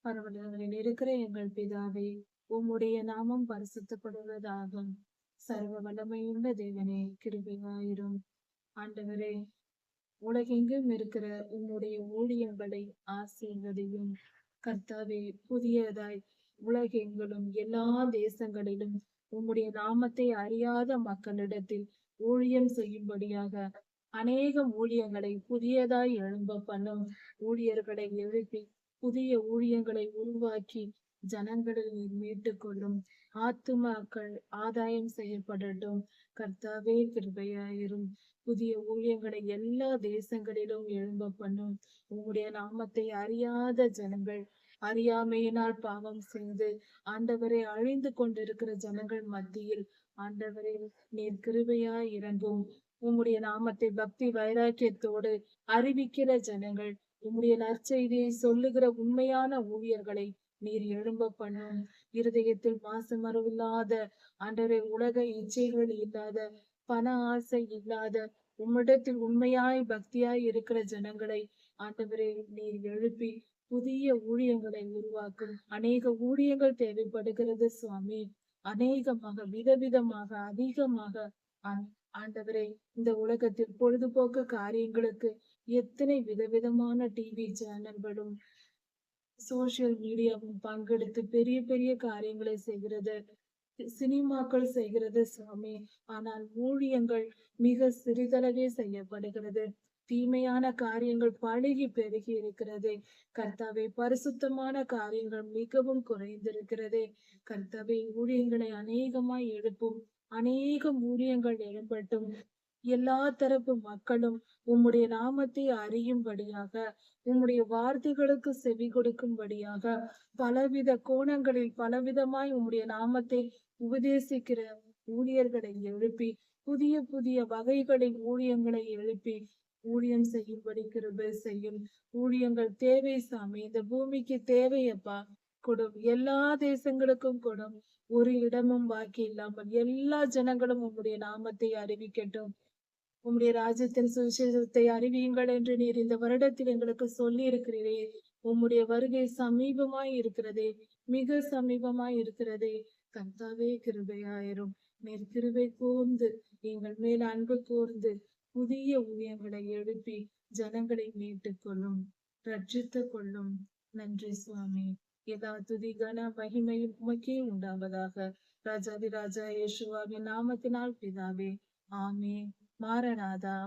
பரவலங்களில் இருக்கிற எங்கள் பிதாவே, உம்முடைய நாமம் பரிசுத்தப்படுவதாகும். சர்வ வல்லமையுள்ள தேவனே, கிருபையாயிரும். ஆண்டவரே, உலகெங்கும் இருக்கிற உம்முடைய ஊழியங்களை ஆசீர்வதியும். கர்த்தாவே, புதியதாய் உலகெங்கிலும் எல்லா தேசங்களிலும் உம்முடைய நாமத்தை அறியாத மக்களிடத்தில் ஊழியம் செய்யும்படியாக அநேக ஊழியங்களை புதியதாய் எழும்ப பண்ணும். ஊழியர்களை எழுப்பி புதிய ஊழியங்களை உருவாக்கி ஜனங்களை மீட்டுக் கொள்ளும். ஆத்துமாக்கள் ஆதாயம் செய்யப்படட்டும். கர்த்தாவே, கிருபையாயிரும். புதிய ஊழியங்களை எல்லா தேசங்களிலும் எழும்ப பண்ணும். உங்களுடைய நாமத்தை அறியாத ஜனங்கள், அறியாமையினால் பாவம் செய்து ஆண்டவரை அழிந்து கொண்டிருக்கிற ஜனங்கள் மத்தியில் ஆண்டவரே, நீர் கிருபையாய் இறங்கும். உம்முடைய நாமத்தை பக்தி வைராக்கியத்தோடு அறிவிக்கிற ஜனங்கள், உம்முடைய நற்செய்தியை சொல்லுகிற உண்மையான ஊழியர்களை நீர் எழும்ப பண்ணும். இருதயத்தில் மாசு மறுவில்லாத ஆண்டவரே, உலக இச்சைகள் இல்லாத, பண ஆசை இல்லாத, உம்மிடத்தில் உண்மையாய் பக்தியாய் இருக்கிற ஜனங்களை ஆண்டவரே நீர் எழுப்பி புதிய ஊழியங்களை உருவாக்கும். அநேக ஊழியங்கள் தேவைப்படுகிறது சுவாமி. அநேகமாக, விதவிதமாக, அதிகமாக ஆண்டவரே, இந்த உலகத்தில் பொழுதுபோக்கு காரியங்களுக்கு எத்தனை விதவிதமான டிவி சேனல்களும் சோசியல் மீடியாவும் பங்கெடுத்து பெரிய பெரிய காரியங்களை செய்கிறது, சினிமாக்கள் செய்கிறது சுவாமி. ஆனால் ஊழியங்கள் மிக சிறிதளவே செய்யப்படுகிறது. தீமையான காரியங்கள் பழகி பெருகி இருக்கிறது. கர்த்தாவே, பரிசுத்தமான காரியங்கள் மிகவும் குறைந்திருக்கிறது. கர்த்தாவே, ஊழியங்களை அநேகமாய் எழுப்பும். அநேக ஊழியங்கள் எழும்பட்டும். எல்லா தரப்பு மக்களும் உம்முடைய நாமத்தை அறியும்படியாக, உம்முடைய வார்த்தைகளுக்கு செவி கொடுக்கும்படியாக, பலவித கோணங்களில் பலவிதமாய் உம்முடைய நாமத்தை உபதேசிக்கிற ஊழியர்களை எழுப்பி, புதிய புதிய வகைகளில் ஊழியங்களை எழுப்பி ஊழியம் செய்யும்படி கிருபை செய்யும். ஊழியங்கள் தேவை சாமி. இந்த பூமிக்கு தேவையப்பா. கொடும். எல்லா தேசங்களுக்கும் கொடும். ஒரு இடமும் பாக்கி இல்லாமல் எல்லா ஜனங்களும் உம்முடைய நாமத்தை அறிவிக்கட்டும். உம்முடைய ராஜ்யத்தின் சுவிசேஷத்தை அறிவியுங்கள் என்று நீர் இந்த வருடத்தில் எங்களுக்கு சொல்லி இருக்கிறீரே. உம்முடைய வருகை சமீபமாய் இருக்கிறதே, மிக சமீபமாய் இருக்கிறதே. கர்த்தாவே, கிருபையாயிரும். நீர் கிருபை கூர்ந்து எங்கள் மேல் அன்பு கூர்ந்து புதிய ஊழியங்களை எழுப்பி ஜனங்களை மீட்டுக் கொள்ளும், ரட்சித்துக் கொள்ளும். நன்றி சுவாமி. எல்லா துதி கன மகிமையும் உமக்கே உண்டாவதாக. ராஜாதி ராஜா இயேசுவாவின் நாமத்தினால் பிதாவே, ஆமென். மாரநாதா.